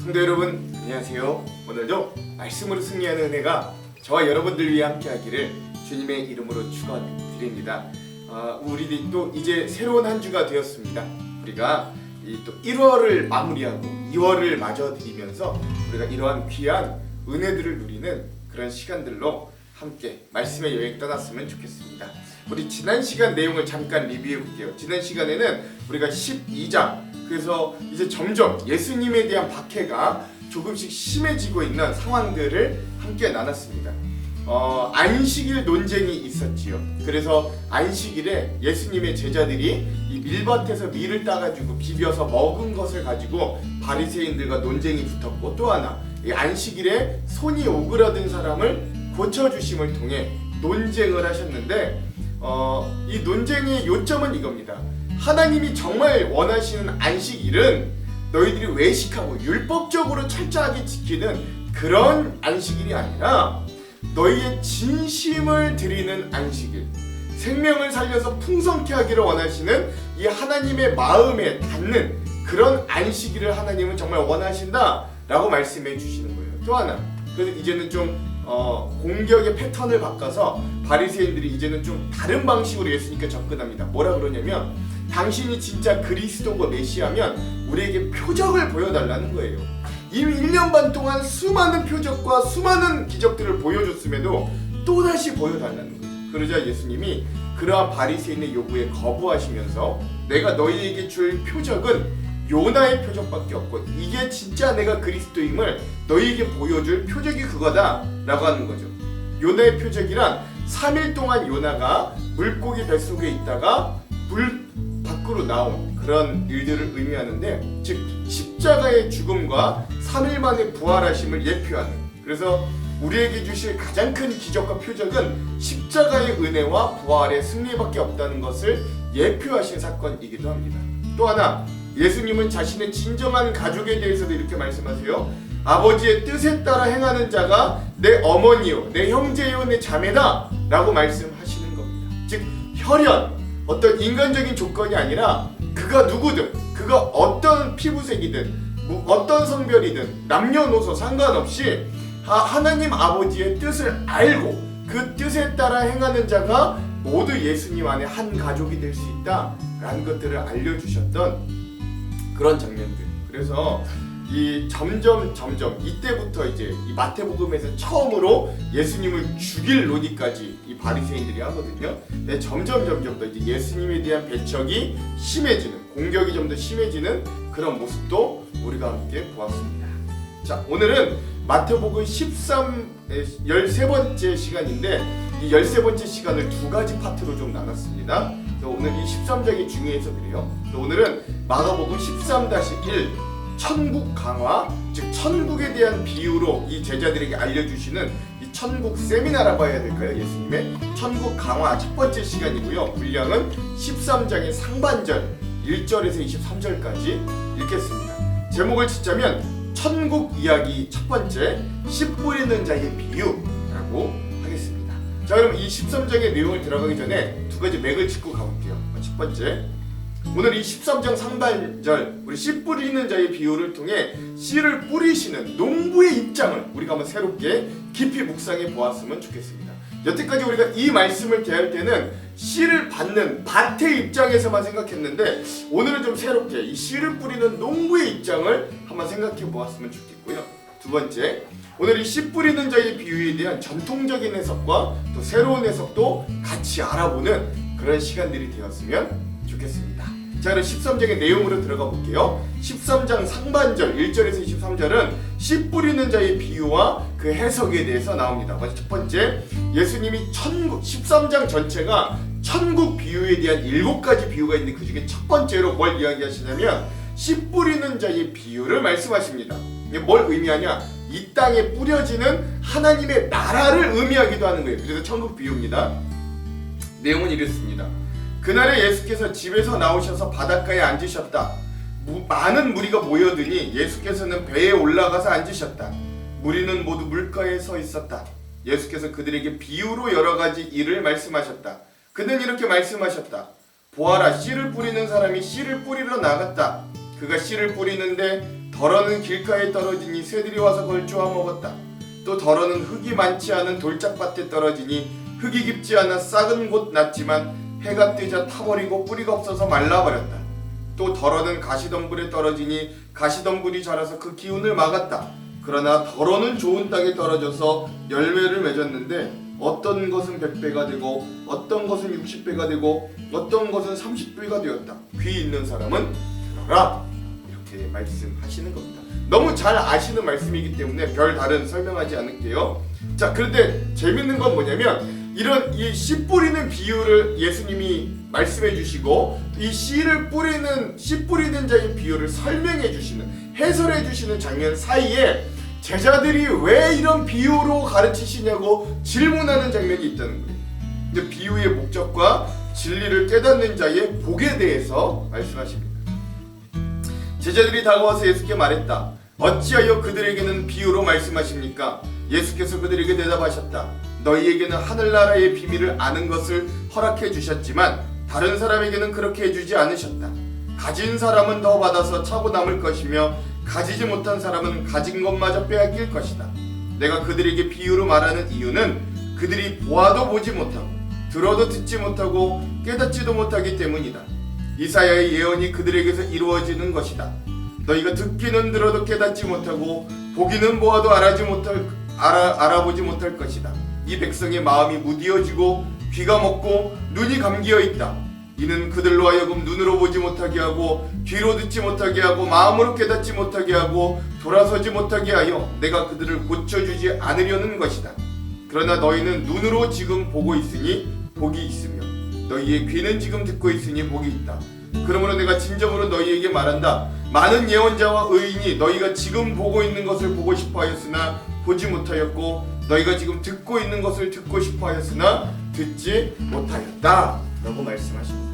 성도 여러분, 안녕하세요. 오늘도 말씀으로 승리하는 은혜가 저와 여러분들 위해 함께하기를 주님의 이름으로 축원드립니다. 우리 또 이제 새로운 한 주가 되었습니다. 우리가 또 1월을 마무리하고 2월을 맞아들이면서 우리가 이러한 귀한 은혜들을 누리는 그런 시간들로 함께 말씀의 여행 떠났으면 좋겠습니다. 우리 지난 시간 내용을 잠깐 리뷰해 볼게요. 지난 시간에는 우리가 12장, 그래서 이제 점점 예수님에 대한 박해가 조금씩 심해지고 있는 상황들을 함께 나눴습니다. 안식일 논쟁이 있었지요. 그래서 안식일에 예수님의 제자들이 이 밀밭에서 밀을 따가지고 비벼서 먹은 것을 가지고 바리새인들과 논쟁이 붙었고, 또 하나 이 안식일에 손이 오그라든 사람을 고쳐주심을 통해 논쟁을 하셨는데, 이 논쟁의 요점은 이겁니다. 하나님이 정말 원하시는 안식일은 너희들이 외식하고 율법적으로 철저하게 지키는 그런 안식일이 아니라 너희의 진심을 드리는 안식일, 생명을 살려서 풍성케 하기를 원하시는 이 하나님의 마음에 닿는 그런 안식일을 하나님은 정말 원하신다 라고 말씀해 주시는 거예요. 또 하나, 그래서 이제는 좀 공격의 패턴을 바꿔서 바리새인들이 이제는 좀 다른 방식으로 예수님께 접근합니다. 뭐라 그러냐면, 당신이 진짜 그리스도고 메시아면 우리에게 표적을 보여달라는 거예요. 이미 1년 반 동안 수많은 표적과 수많은 기적들을 보여줬음에도 또다시 보여달라는 거예요. 그러자 예수님이 그러한 바리새인의 요구에 거부하시면서, 내가 너희에게 줄 표적은 요나의 표적밖에 없고 이게 진짜 내가 그리스도임을 너희에게 보여줄 표적이 그거다 라고 하는 거죠. 요나의 표적이란 3일 동안 요나가 물고기 뱃속에 있다가 물 밖으로 나온 그런 일들을 의미하는데, 즉 십자가의 죽음과 3일 만에 부활하심을 예표하는, 그래서 우리에게 주실 가장 큰 기적과 표적은 십자가의 은혜와 부활의 승리밖에 없다는 것을 예표하신 사건이기도 합니다. 또 하나, 예수님은 자신의 진정한 가족에 대해서도 이렇게 말씀하세요. 아버지의 뜻에 따라 행하는 자가 내 어머니요, 내 형제요, 내 자매다 라고 말씀하시는 겁니다. 즉 혈연, 어떤 인간적인 조건이 아니라 그가 누구든, 그가 어떤 피부색이든 어떤 성별이든 남녀노소 상관없이 하나님 아버지의 뜻을 알고 그 뜻에 따라 행하는 자가 모두 예수님 안에 한 가족이 될 수 있다라는 것들을 알려주셨던 그런 장면들. 그래서 이 점점 이때부터 이제 이 마태복음에서 처음으로 예수님을 죽일 논의까지 이 바리새인들이 하거든요. 근데 점점 더 이제 예수님에 대한 배척이 심해지는, 공격이 좀 더 심해지는 그런 모습도 우리가 함께 보았습니다. 자, 오늘은 마태복음 13번째 시간인데, 이 13번째 시간을 두 가지 파트로 좀 나눴습니다. 오늘 이 13장이 중요해서 그래요. 오늘은 마가복음 13-1 천국 강화, 즉 천국에 대한 비유로 이 제자들에게 알려주시는 이 천국 세미나라고 해야 될까요? 예수님의 천국 강화 첫 번째 시간이고요. 분량은 13장의 상반절 1절에서 23절까지 읽겠습니다. 제목을 짓자면 천국 이야기 첫 번째, 씨 뿌리는 자의 비유라고 하겠습니다. 자, 그럼 이 13장의 내용을 들어가기 전에 두 가지 맥을 짚고 가볼게요. 첫 번째, 오늘 이 13장 상반절, 우리 씨 뿌리는 자의 비유를 통해 씨를 뿌리시는 농부의 입장을 우리가 한번 새롭게 깊이 묵상해 보았으면 좋겠습니다. 여태까지 우리가 이 말씀을 대할 때는 씨를 받는 밭의 입장에서만 생각했는데, 오늘은 좀 새롭게 이 씨를 뿌리는 농부의 입장을 한번 생각해 보았으면 좋겠고요. 두 번째, 오늘 이 씨 뿌리는 자의 비유에 대한 전통적인 해석과 또 새로운 해석도 같이 알아보는 그런 시간들이 되었으면 좋겠습니다. 자, 그럼 13장의 내용으로 들어가 볼게요. 13장 상반절 1절에서 23절은 씨 뿌리는 자의 비유와 그 해석에 대해서 나옵니다. 먼저 첫 번째, 예수님이 천국, 13장 전체가 천국 비유에 대한 7가지 비유가 있는데, 그 중에 첫 번째로 뭘 이야기하시냐면 씨 뿌리는 자의 비유를 말씀하십니다. 이게 뭘 의미하냐? 이 땅에 뿌려지는 하나님의 나라를 의미하기도 하는 거예요. 그래서 천국 비유입니다. 내용은 이렇습니다. 그날에 예수께서 집에서 나오셔서 바닷가에 앉으셨다. 많은 무리가 모여드니 예수께서는 배에 올라가서 앉으셨다. 무리는 모두 물가에 서 있었다. 예수께서 그들에게 비유로 여러 가지 일을 말씀하셨다. 그는 이렇게 말씀하셨다. 보아라, 씨를 뿌리는 사람이 씨를 뿌리러 나갔다. 그가 씨를 뿌리는데 더러는 길가에 떨어지니 새들이 와서 그걸 쪼아 먹었다. 또 더러는 흙이 많지 않은 돌짝밭에 떨어지니 흙이 깊지 않아 싹은 곧 났지만 해가 뜨자 타버리고 뿌리가 없어서 말라버렸다. 또 더러는 가시덤불에 떨어지니 가시덤불이 자라서 그 기운을 막았다. 그러나 더러는 좋은 땅에 떨어져서 열매를 맺었는데 어떤 것은 100배가 되고 어떤 것은 60배가 되고 어떤 것은 30배가 되었다. 귀 있는 사람은 들어라. 이렇게 말씀하시는 겁니다. 너무 잘 아시는 말씀이기 때문에 별 다른 설명하지 않을게요. 자, 그런데 재밌는 건 뭐냐면 이런 이 씨 뿌리는 비유를 예수님이 말씀해 주시고 이 씨를 뿌리는 씨 뿌리는 자의 비유를 설명해 주시는 해설해 주시는 장면 사이에 제자들이 왜 이런 비유로 가르치시냐고 질문하는 장면이 있다는 거예요. 이제 비유의 목적과 진리를 깨닫는 자의 복에 대해서 말씀하십니다. 제자들이 다가와서 예수께 말했다. 어찌하여 그들에게는 비유로 말씀하십니까? 예수께서 그들에게 대답하셨다. 너희에게는 하늘나라의 비밀을 아는 것을 허락해 주셨지만 다른 사람에게는 그렇게 해주지 않으셨다. 가진 사람은 더 받아서 차고 남을 것이며 가지지 못한 사람은 가진 것마저 빼앗길 것이다. 내가 그들에게 비유로 말하는 이유는 그들이 보아도 보지 못하고 들어도 듣지 못하고 깨닫지도 못하기 때문이다. 이사야의 예언이 그들에게서 이루어지는 것이다. 너희가 듣기는 들어도 깨닫지 못하고 보기는 보아도 알아보지 못할 것이다. 이 백성의 마음이 무디어지고 귀가 먹고 눈이 감기어 있다. 이는 그들로 하여금 눈으로 보지 못하게 하고 귀로 듣지 못하게 하고 마음으로 깨닫지 못하게 하고 돌아서지 못하게 하여 내가 그들을 고쳐주지 않으려는 것이다. 그러나 너희는 눈으로 지금 보고 있으니 복이 있으며 너희의 귀는 지금 듣고 있으니 복이 있다. 그러므로 내가 진정으로 너희에게 말한다. 많은 예언자와 의인이 너희가 지금 보고 있는 것을 보고 싶어 하였으나 보지 못하였고 너희가 지금 듣고 있는 것을 듣고 싶어 하였으나 듣지 못하였다 라고 말씀하십니다.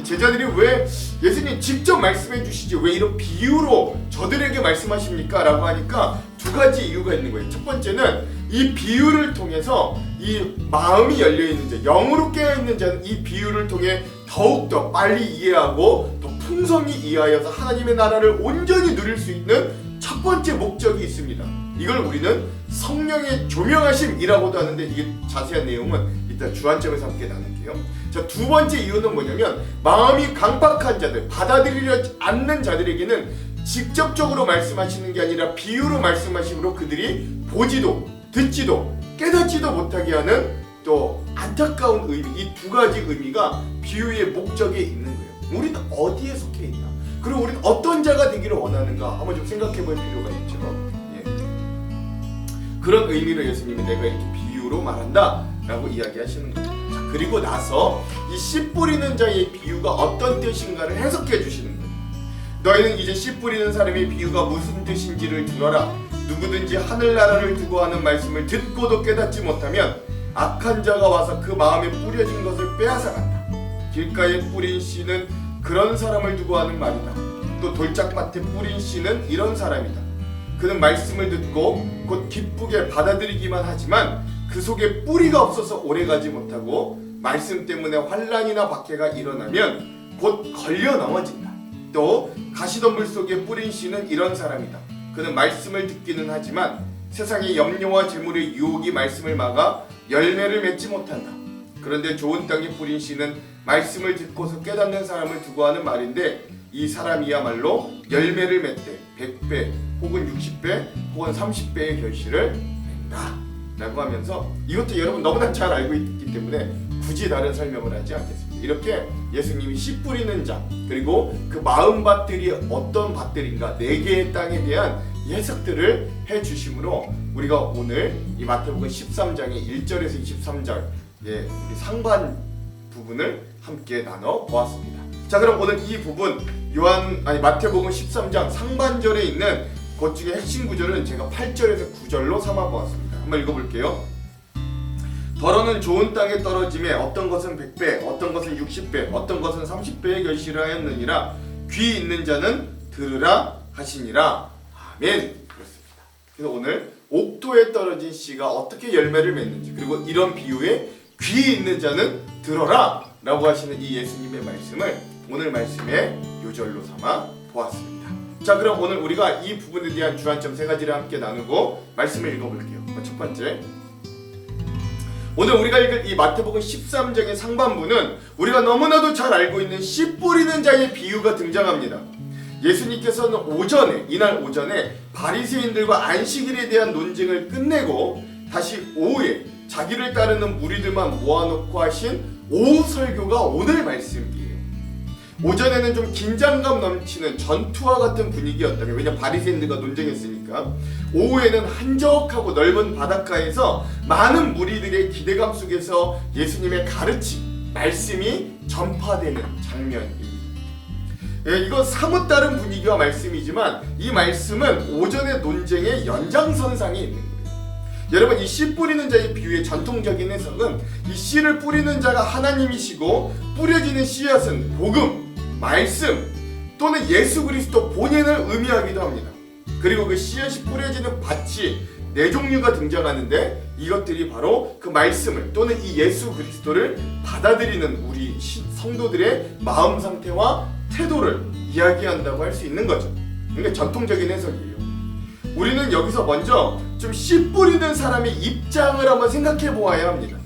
제자들이 왜 예수님 직접 말씀해 주시지 왜 이런 비유로 저들에게 말씀하십니까? 라고 하니까 두 가지 이유가 있는 거예요. 첫 번째는 이 비유를 통해서 이 마음이 열려있는 자, 영으로 깨어있는 자는 이 비유를 통해 더욱더 빨리 이해하고 더 풍성히 이해하여서 하나님의 나라를 온전히 누릴 수 있는 첫 번째 목적이 있습니다. 이걸 우리는 성령의 조명하심이라고도 하는데 이게 자세한 내용은 이따 주안점에서 함께 나눌게요. 자, 두 번째 이유는 뭐냐면 마음이 강박한 자들, 받아들이려 않는 자들에게는 직접적으로 말씀하시는 게 아니라 비유로 말씀하심으로 그들이 보지도 듣지도 깨닫지도 못하게 하는 또 안타까운 의미, 이 두 가지 의미가 비유의 목적에 있는 거예요. 우리는 어디에 속해 있나? 그리고 우리는 어떤 자가 되기를 원하는가? 한번 좀 생각해 볼 필요가 있죠. 예. 그런 의미로 예수님이 내가 이렇게 비유로 말한다 라고 이야기하시는 겁니다. 자, 그리고 나서 이 씨 뿌리는 자의 비유가 어떤 뜻인가를 해석해 주시는 거예요. 너희는 이제 씨 뿌리는 사람의 비유가 무슨 뜻인지를 들어라. 누구든지 하늘나라를 두고 하는 말씀을 듣고도 깨닫지 못하면 악한 자가 와서 그 마음에 뿌려진 것을 빼앗아간다. 길가에 뿌린 씨는 그런 사람을 두고 하는 말이다. 또 돌짝밭에 뿌린 씨는 이런 사람이다. 그는 말씀을 듣고 곧 기쁘게 받아들이기만 하지만 그 속에 뿌리가 없어서 오래가지 못하고 말씀 때문에 환난이나 박해가 일어나면 곧 걸려 넘어진다. 또 가시덤불 속에 뿌린 씨는 이런 사람이다. 그는 말씀을 듣기는 하지만 세상의 염려와 재물의 유혹이 말씀을 막아 열매를 맺지 못한다. 그런데 좋은 땅에 뿌린 씨는 말씀을 듣고서 깨닫는 사람을 두고 하는 말인데 이 사람이야말로 열매를 맺되 100배 혹은 60배 혹은 30배의 결실을 낸다 라고 하면서 이것도 여러분 너무나 잘 알고 있기 때문에 굳이 다른 설명을 하지 않겠습니다. 이렇게 예수님이 씨 뿌리는 자 그리고 그 마음밭들이 어떤 밭들인가 4개의 땅에 대한 해석들을 해주심으로 우리가 오늘 이 마태복음 13장의 1절에서 23절 우리 상반 부분을 함께 나눠 보았습니다. 자, 그럼 오늘 이 부분 마태복음 13장 상반절에 있는 것 중에 핵심 구절은 제가 8절에서 9절로 삼아 보았습니다. 한번 읽어볼게요. 더러는 좋은 땅에 떨어짐에 어떤 것은 100배, 어떤 것은 60배, 어떤 것은 30배의 결실을 하였느니라. 귀 있는 자는 들으라 하시니라. 아멘. 그렇습니다. 그래서 오늘 옥토에 떨어진 씨가 어떻게 열매를 맺는지 그리고 이런 비유에 귀 있는 자는 들어라 라고 하시는 이 예수님의 말씀을 오늘 말씀의 요절로 삼아 보았습니다. 자, 그럼 오늘 우리가 이 부분에 대한 주안점 세 가지를 함께 나누고 말씀을 읽어볼게요. 첫 번째, 오늘 우리가 읽을 이 마태복음 13장의 상반부는 우리가 너무나도 잘 알고 있는 씨 뿌리는 자의 비유가 등장합니다. 예수님께서는 이날 오전에 바리새인들과 안식일에 대한 논쟁을 끝내고 다시 오후에 자기를 따르는 무리들만 모아놓고 하신 오후 설교가 오늘 말씀이에요. 오전에는 좀 긴장감 넘치는 전투와 같은 분위기였다면, 왜냐면 바리새인들과 논쟁했으니까. 오후에는 한적하고 넓은 바닷가에서 많은 무리들의 기대감 속에서 예수님의 가르침, 말씀이 전파되는 장면입니다. 이건 사뭇 다른 분위기와 말씀이지만 이 말씀은 오전의 논쟁의 연장선상에 있는 거예요. 여러분, 이 씨 뿌리는 자의 비유의 전통적인 해석은 이 씨를 뿌리는 자가 하나님이시고 뿌려지는 씨앗은 복음, 말씀 또는 예수 그리스도 본인을 의미하기도 합니다. 그리고 그 씨앗이 뿌려지는 밭이 네 종류가 등장하는데 이것들이 바로 그 말씀을 또는 이 예수 그리스도를 받아들이는 우리 성도들의 마음 상태와 태도를 이야기한다고 할 수 있는 거죠. 그러니까 전통적인 해석이에요. 우리는 여기서 먼저 좀 씨 뿌리는 사람의 입장을 한번 생각해 보아야 합니다.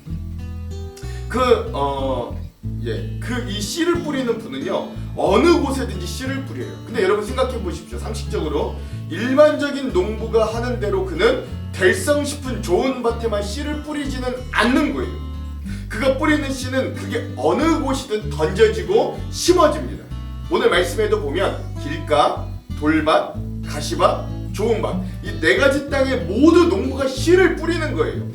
이 씨를 뿌리는 분은요, 어느 곳에든지 씨를 뿌려요. 근데 여러분 생각해 보십시오. 상식적으로 일반적인 농부가 하는 대로 그는 될성 싶은 좋은 밭에만 씨를 뿌리지는 않는 거예요. 그가 뿌리는 씨는 그게 어느 곳이든 던져지고 심어집니다. 오늘 말씀에도 보면 길가, 돌밭, 가시밭, 좋은 밭, 이 네 가지 땅에 모두 농부가 씨를 뿌리는 거예요.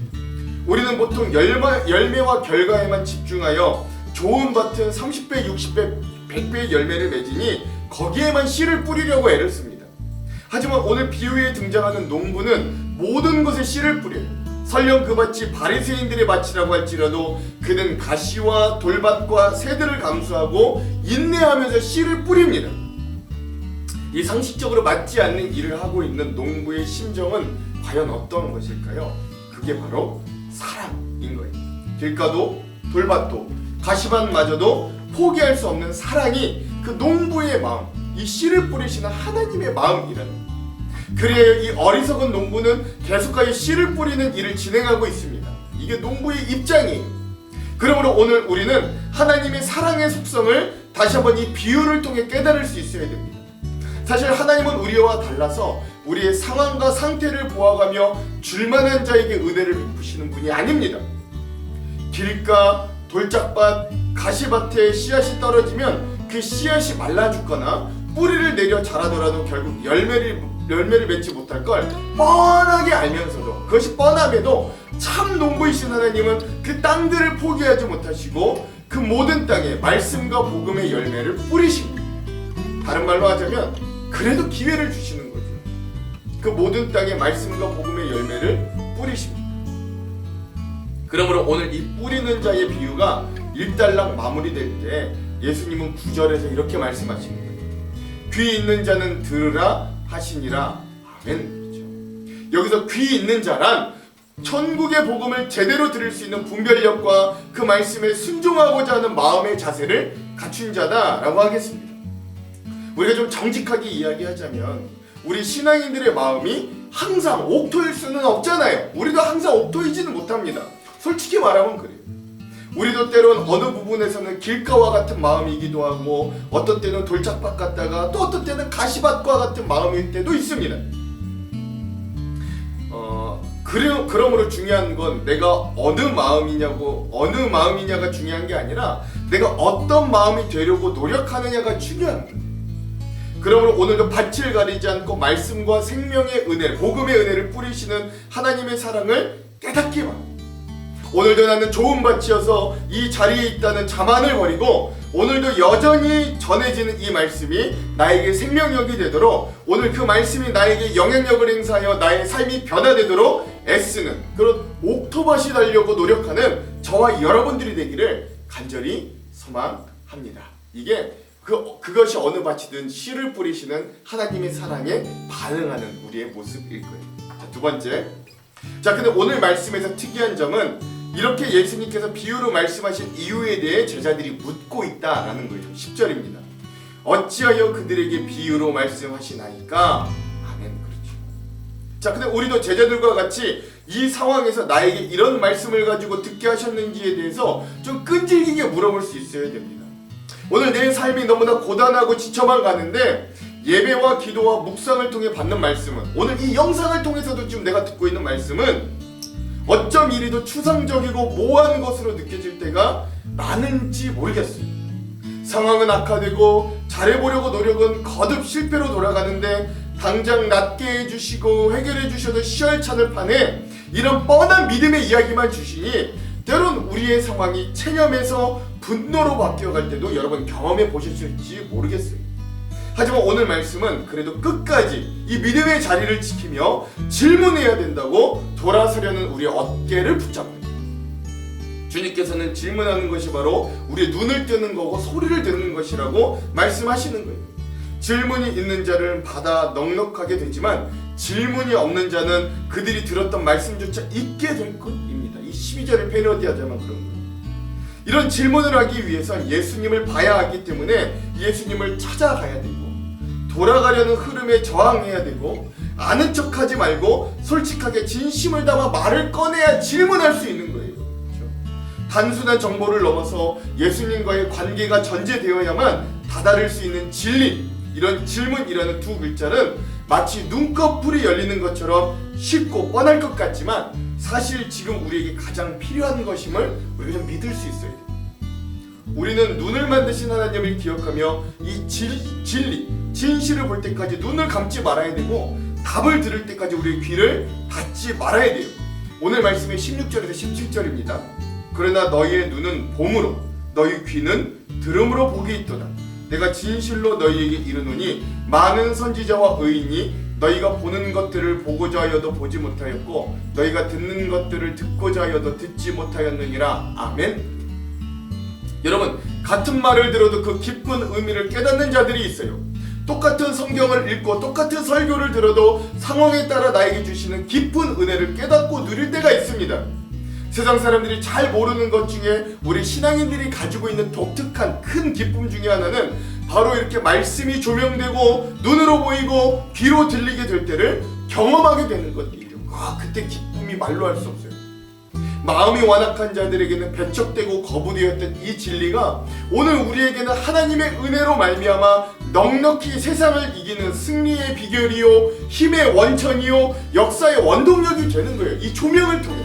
우리는 보통 열매와 결과에만 집중하여 좋은 밭은 30배, 60배, 100배의 열매를 맺으니 거기에만 씨를 뿌리려고 애를 씁니다. 하지만 오늘 비유에 등장하는 농부는 모든 것에 씨를 뿌려요. 설령 그 밭이 바리새인들의 밭이라고 할지라도 그는 가시와 돌밭과 새들을 감수하고 인내하면서 씨를 뿌립니다. 이 상식적으로 맞지 않는 일을 하고 있는 농부의 심정은 과연 어떤 것일까요? 그게 바로 사랑인 거예요. 길가도 돌밭도 가시밭마저도 포기할 수 없는 사랑이 그 농부의 마음, 이 씨를 뿌리시는 하나님의 마음이라는 거예요. 그래야 이 어리석은 농부는 계속하여 씨를 뿌리는 일을 진행하고 있습니다. 이게 농부의 입장이에요. 그러므로 오늘 우리는 하나님의 사랑의 속성을 다시 한번 이 비유를 통해 깨달을 수 있어야 됩니다. 사실 하나님은 우리와 달라서 우리의 상황과 상태를 보아가며 줄만한 자에게 은혜를 베푸시는 분이 아닙니다. 길가, 돌짝밭, 가시밭에 씨앗이 떨어지면 그 씨앗이 말라 죽거나 뿌리를 내려 자라더라도 결국 열매를 맺지 못할 걸 뻔하게 알면서도, 그것이 뻔함에도 참 농부이신 하나님은 그 땅들을 포기하지 못하시고 그 모든 땅에 말씀과 복음의 열매를 뿌리십니다. 다른 말로 하자면 그래도 기회를 주시는 거죠. 그 모든 땅에 말씀과 복음의 열매를 뿌리십니다. 그러므로 오늘 이 뿌리는 자의 비유가 일단락 마무리될 때 예수님은 9절에서 이렇게 말씀하시는 거예요. 귀 있는 자는 들으라 하시니라. 아멘. 그렇죠. 여기서 귀 있는 자란 천국의 복음을 제대로 들을 수 있는 분별력과 그 말씀에 순종하고자 하는 마음의 자세를 갖춘 자다라고 하겠습니다. 우리가 좀 정직하게 이야기하자면 우리 신앙인들의 마음이 항상 옥토일 수는 없잖아요. 우리도 항상 옥토이지는 못합니다. 솔직히 말하면 그래요. 우리도 때론 어느 부분에서는 길가와 같은 마음이기도 하고 어떤 때는 돌짝밭 같다가 또 어떤 때는 가시밭과 같은 마음일 때도 있습니다. 그러므로 중요한 건 내가 어느 마음이냐가 중요한 게 아니라 내가 어떤 마음이 되려고 노력하느냐가 중요한 거예요. 그러므로 오늘도 밭을 가리지 않고 말씀과 생명의 은혜, 복음의 은혜를 뿌리시는 하나님의 사랑을 깨닫기 바랍니다. 오늘도 나는 좋은 밭이어서 이 자리에 있다는 자만을 버리고 오늘도 여전히 전해지는 이 말씀이 나에게 생명력이 되도록, 오늘 그 말씀이 나에게 영향력을 행사하여 나의 삶이 변화되도록 애쓰는 그런 옥토밭이 되려고 노력하는 저와 여러분들이 되기를 간절히 소망합니다. 이게 그것이 어느 밭이든 씨를 뿌리시는 하나님의 사랑에 반응하는 우리의 모습일 거예요. 자, 두 번째. 근데 오늘 말씀에서 특이한 점은 이렇게 예수님께서 비유로 말씀하신 이유에 대해 제자들이 묻고 있다라는 거예요. 10절입니다. 어찌하여 그들에게 비유로 말씀하시나이까? 아멘. 그렇죠. 자, 근데 우리도 제자들과 같이 이 상황에서 나에게 이런 말씀을 가지고 듣게 하셨는지에 대해서 좀 끈질기게 물어볼 수 있어야 됩니다. 오늘 내 삶이 너무나 고단하고 지쳐만 가는데 예배와 기도와 묵상을 통해 받는 말씀은, 오늘 이 영상을 통해서도 지금 내가 듣고 있는 말씀은 어쩜 이리도 추상적이고 모호한 것으로 느껴질 때가 많은지 모르겠어요. 상황은 악화되고 잘해보려고 노력은 거듭 실패로 돌아가는데 당장 낫게 해주시고 해결해 주셔도 시원찮을 판에 이런 뻔한 믿음의 이야기만 주시니 때론 우리의 상황이 체념에서 분노로 바뀌어갈 때도 여러분 경험해 보셨을지 모르겠어요. 하지만 오늘 말씀은 그래도 끝까지 이 믿음의 자리를 지키며 질문해야 된다고 돌아서려는 우리의 어깨를 붙잡는, 주님께서는 질문하는 것이 바로 우리의 눈을 뜨는 거고 소리를 듣는 것이라고 말씀하시는 거예요. 질문이 있는 자를 받아 넉넉하게 되지만 질문이 없는 자는 그들이 들었던 말씀조차 잊게 될 것입니다. 이 12절을 패러디하자면 그런 거예요. 이런 질문을 하기 위해선 예수님을 봐야 하기 때문에 예수님을 찾아가야 되고 돌아가려는 흐름에 저항해야 되고 아는 척하지 말고 솔직하게 진심을 담아 말을 꺼내야 질문할 수 있는 거예요. 그렇죠? 단순한 정보를 넘어서 예수님과의 관계가 전제되어야만 다다를 수 있는 진리, 이런 질문이라는 두 글자는 마치 눈꺼풀이 열리는 것처럼 쉽고 뻔할 것 같지만 사실 지금 우리에게 가장 필요한 것임을 우리가 좀 믿을 수 있어야 돼요. 우리는 눈을 만드신 하나님을 기억하며 이 진리, 진실을 볼 때까지 눈을 감지 말아야 되고 답을 들을 때까지 우리의 귀를 닫지 말아야 돼요. 오늘 말씀이 16절에서 17절입니다. 그러나 너희의 눈은 봄으로 너희 귀는 들음으로 복이 있도다. 내가 진실로 너희에게 이르노니 많은 선지자와 의인이 너희가 보는 것들을 보고자 하여도 보지 못하였고 너희가 듣는 것들을 듣고자 하여도 듣지 못하였느니라. 아멘. 여러분, 같은 말을 들어도 그 깊은 의미를 깨닫는 자들이 있어요. 똑같은 성경을 읽고 똑같은 설교를 들어도 상황에 따라 나에게 주시는 깊은 은혜를 깨닫고 누릴 때가 있습니다. 세상 사람들이 잘 모르는 것 중에 우리 신앙인들이 가지고 있는 독특한 큰 기쁨 중에 하나는 바로 이렇게 말씀이 조명되고 눈으로 보이고 귀로 들리게 될 때를 경험하게 되는 것이에요. 그때 기쁨이 말로 할 수 없어요. 마음이 완악한 자들에게는 배척되고 거부되었던 이 진리가 오늘 우리에게는 하나님의 은혜로 말미암아 넉넉히 세상을 이기는 승리의 비결이요, 힘의 원천이요, 역사의 원동력이 되는 거예요. 이 조명을 통해.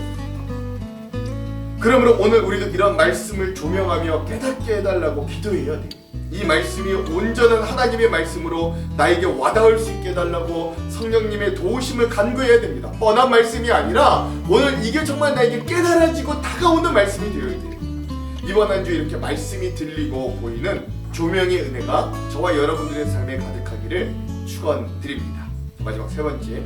그러므로 오늘 우리도 이런 말씀을 조명하며 깨닫게 해달라고 기도해야 돼요. 이 말씀이 온전한 하나님의 말씀으로 나에게 와닿을 수 있게 해달라고 성령님의 도우심을 간구해야 됩니다. 뻔한 말씀이 아니라 오늘 이게 정말 나에게 깨달아지고 다가오는 말씀이 되어야 돼요. 이번 한 주 이렇게 말씀이 들리고 보이는 조명의 은혜가 저와 여러분들의 삶에 가득하기를 축원드립니다. 마지막 세 번째,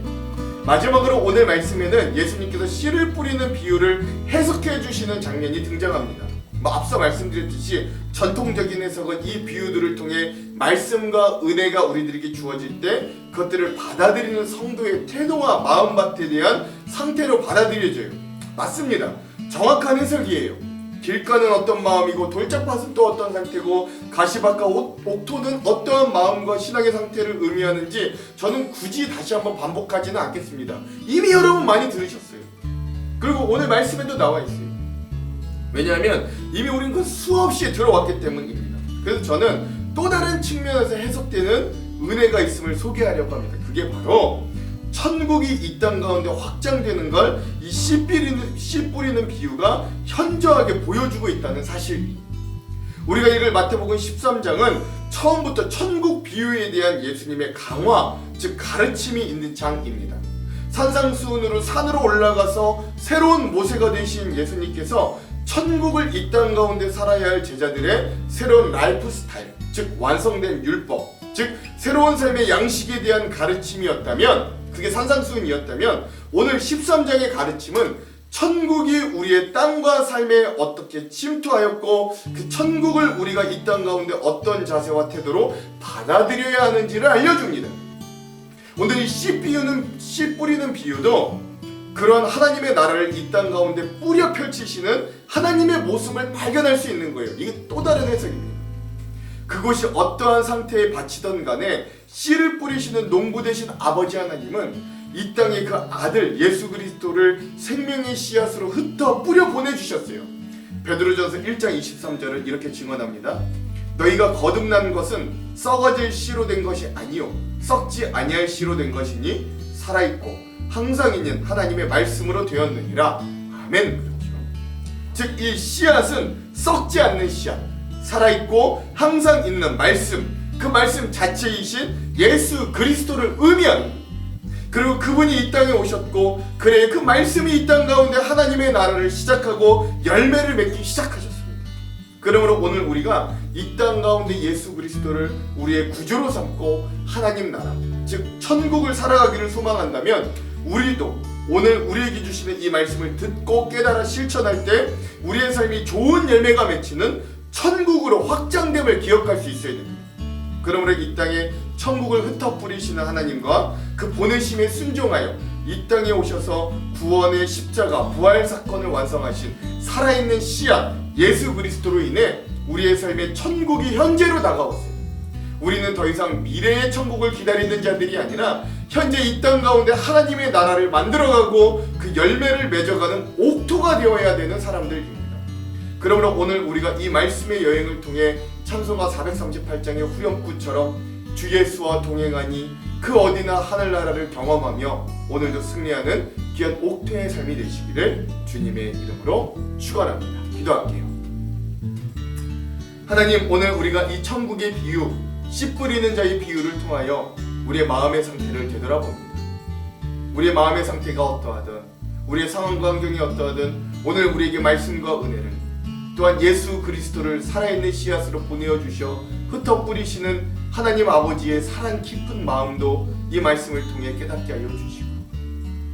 마지막으로 오늘 말씀에는 예수님께서 씨를 뿌리는 비유를 해석해 주시는 장면이 등장합니다. 앞서 말씀드렸듯이 전통적인 해석은 이 비유들을 통해 말씀과 은혜가 우리들에게 주어질 때 그것들을 받아들이는 성도의 태도와 마음밭에 대한 상태로 받아들여져요. 맞습니다. 정확한 해석이에요. 길가는 어떤 마음이고 돌짝밭은 또 어떤 상태고 가시밭과 옥토는 어떠한 마음과 신앙의 상태를 의미하는지 저는 굳이 다시 한번 반복하지는 않겠습니다. 이미 여러분 많이 들으셨어요. 그리고 오늘 말씀에도 나와 있어요. 왜냐하면 이미 우리는 그 수없이 들어왔기 때문입니다. 그래서 저는 또 다른 측면에서 해석되는 은혜가 있음을 소개하려고 합니다. 그게 바로 천국이 이 땅 가운데 확장되는 걸 이 씨 뿌리는 비유가 현저하게 보여주고 있다는 사실입니다. 우리가 읽을 마태복음 13장은 처음부터 천국 비유에 대한 예수님의 강화, 즉 가르침이 있는 장입니다. 산상수훈으로 산으로 올라가서 새로운 모세가 되신 예수님께서 천국을 이 땅 가운데 살아야 할 제자들의 새로운 라이프 스타일, 즉 완성된 율법, 즉 새로운 삶의 양식에 대한 가르침이었다면, 그게 산상수훈이었다면 오늘 13장의 가르침은 천국이 우리의 땅과 삶에 어떻게 침투하였고 그 천국을 우리가 이 땅 가운데 어떤 자세와 태도로 받아들여야 하는지를 알려줍니다. 오늘 이 씨 뿌리는 비유도 그런 하나님의 나라를 이 땅 가운데 뿌려 펼치시는 하나님의 모습을 발견할 수 있는 거예요. 이게 또 다른 해석입니다. 그곳이 어떠한 상태의 밭이든 간에 씨를 뿌리시는 농부 되신 아버지 하나님은 이 땅에 그 아들 예수 그리스도를 생명의 씨앗으로 흩어 뿌려 보내주셨어요. 베드로전서 1장 23절은 이렇게 증언합니다. 너희가 거듭난 것은 썩어질 씨로 된 것이 아니요 썩지 아니할 씨로 된 것이니 살아있고 항상 있는 하나님의 말씀으로 되었느니라. 아멘. 그렇죠. 즉 이 씨앗은 썩지 않는 씨앗, 살아있고 항상 있는 말씀, 그 말씀 자체이신 예수 그리스도를 의미합니다. 그리고 그분이 이 땅에 오셨고 그래 그 말씀이 이 땅 가운데 하나님의 나라를 시작하고 열매를 맺기 시작하셨습니다. 그러므로 오늘 우리가 이 땅 가운데 예수 그리스도를 우리의 구주로 삼고 하나님 나라, 즉 천국을 살아가기를 소망한다면 우리도 오늘 우리에게 주시는 이 말씀을 듣고 깨달아 실천할 때 우리의 삶이 좋은 열매가 맺히는 천국으로 확장됨을 기억할 수 있어야 됩니다. 그러므로 이 땅에 천국을 흩어 뿌리시는 하나님과 그 보내심에 순종하여 이 땅에 오셔서 구원의 십자가 부활 사건을 완성하신 살아있는 씨앗 예수 그리스도로 인해 우리의 삶에 천국이 현재로 다가왔어요. 우리는 더 이상 미래의 천국을 기다리는 자들이 아니라 현재 이 땅 가운데 하나님의 나라를 만들어가고 그 열매를 맺어가는 옥토가 되어야 되는 사람들입니다. 그러므로 오늘 우리가 이 말씀의 여행을 통해 찬송가 438장의 후렴구처럼 주 예수와 동행하니 그 어디나 하늘나라를 경험하며 오늘도 승리하는 귀한 옥토의 삶이 되시기를 주님의 이름으로 축원합니다. 기도할게요. 하나님, 오늘 우리가 이 천국의 비유, 씨 뿌리는 자의 비유를 통하여 우리의 마음의 상태를 되돌아봅니다. 우리의 마음의 상태가 어떠하든 우리의 상황과 환경이 어떠하든 오늘 우리에게 말씀과 은혜를 또한 예수 그리스도를 살아있는 씨앗으로 보내어 주셔 흩어 뿌리시는 하나님 아버지의 사랑 깊은 마음도 이 말씀을 통해 깨닫게 하여 주시고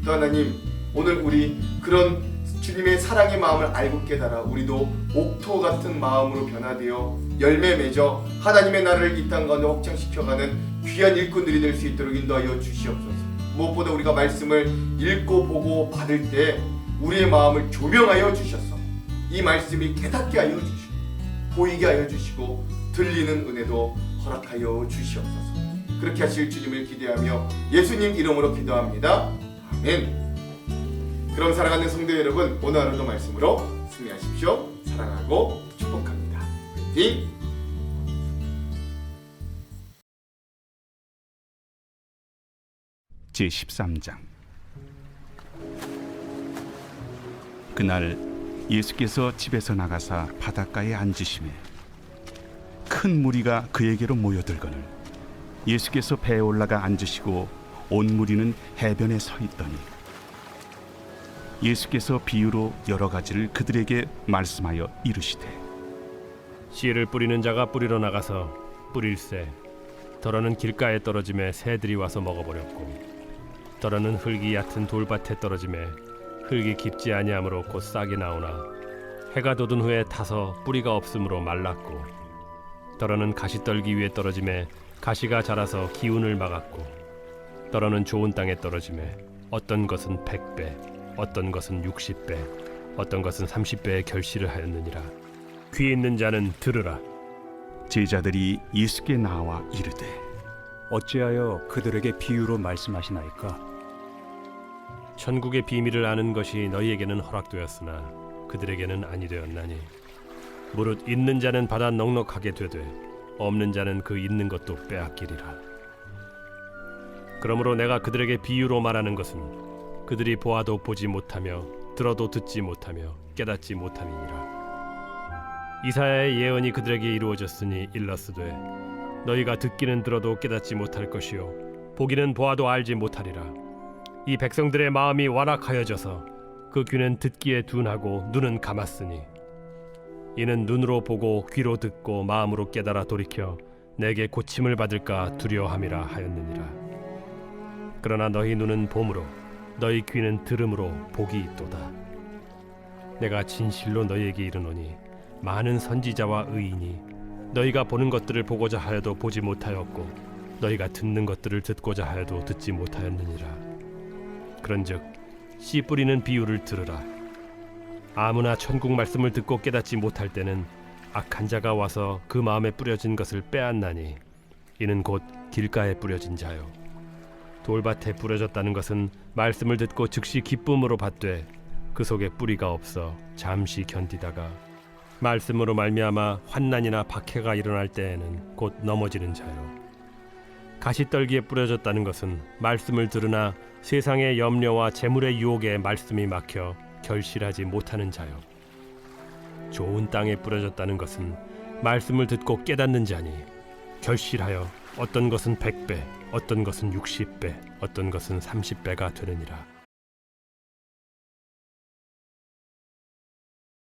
또 하나님, 오늘 우리 그런 주님의 사랑의 마음을 알고 깨달아 우리도 옥토 같은 마음으로 변화되어 열매 맺어 하나님의 나라를 이 땅 가운데 확장시켜가는 귀한 일꾼들이 될 수 있도록 인도하여 주시옵소서. 무엇보다 우리가 말씀을 읽고 보고 받을 때 우리의 마음을 조명하여 주셔서 이 말씀이 깨닫게 하여 주시고 보이게 하여 주시고 들리는 은혜도 허락하여 주시옵소서. 그렇게 하실 주님을 기대하며 예수님 이름으로 기도합니다. 아멘. 그럼 사랑하는 성도 여러분, 오늘 하루도 말씀으로 승리하십시오. 사랑하고 축복합니다. 화이팅! 제13장. 그날 예수께서 집에서 나가사 바닷가에 앉으시매 큰 무리가 그에게로 모여들거늘 예수께서 배에 올라가 앉으시고 온 무리는 해변에 서 있더니 예수께서 비유로 여러 가지를 그들에게 말씀하여 이르시되 씨를 뿌리는 자가 뿌리러 나가서 뿌릴새 더러는 길가에 떨어짐에 새들이 와서 먹어버렸고 더러는 흙이 얕은 돌밭에 떨어짐에 흙이 깊지 아니하므로 곧 싹이 나오나 해가 돋은 후에 타서 뿌리가 없으므로 말랐고 더러는 가시떨기 위에 떨어짐에 가시가 자라서 기운을 막았고 더러는 좋은 땅에 떨어짐에 어떤 것은 100배 어떤 것은 60배 어떤 것은 30배의 결실을 하였느니라. 귀 있는 자는 들으라. 제자들이 예수께 나와 이르되 어찌하여 그들에게 비유로 말씀하시나이까? 천국의 비밀을 아는 것이 너희에게는 허락되었으나 그들에게는 아니 되었나니 무릇 있는 자는 받아 넉넉하게 되되 없는 자는 그 있는 것도 빼앗기리라. 그러므로 내가 그들에게 비유로 말하는 것은 그들이 보아도 보지 못하며 들어도 듣지 못하며 깨닫지 못함이니라. 이사야의 예언이 그들에게 이루어졌으니 일렀으되 너희가 듣기는 들어도 깨닫지 못할 것이요 보기는 보아도 알지 못하리라. 이 백성들의 마음이 완악하여져서 그 귀는 듣기에 둔하고 눈은 감았으니 이는 눈으로 보고 귀로 듣고 마음으로 깨달아 돌이켜 내게 고침을 받을까 두려워함이라 하였느니라. 그러나 너희 눈은 봄으로 너희 귀는 들음으로 복이 있도다. 내가 진실로 너희에게 이르노니 많은 선지자와 의인이 너희가 보는 것들을 보고자 하여도 보지 못하였고 너희가 듣는 것들을 듣고자 하여도 듣지 못하였느니라. 그런즉 씨 뿌리는 비유를 들으라. 아무나 천국 말씀을 듣고 깨닫지 못할 때는 악한 자가 와서 그 마음에 뿌려진 것을 빼앗나니 이는 곧 길가에 뿌려진 자요. 돌밭에 뿌려졌다는 것은 말씀을 듣고 즉시 기쁨으로 받되 그 속에 뿌리가 없어 잠시 견디다가 말씀으로 말미암아 환난이나 박해가 일어날 때에는 곧 넘어지는 자요. 가시떨기에 뿌려졌다는 것은 말씀을 들으나 세상의 염려와 재물의 유혹에 말씀이 막혀 결실하지 못하는 자요. 좋은 땅에 뿌려졌다는 것은 말씀을 듣고 깨닫는 자니 결실하여 어떤 것은 100배, 어떤 것은 60배, 어떤 것은 30배가 되느니라.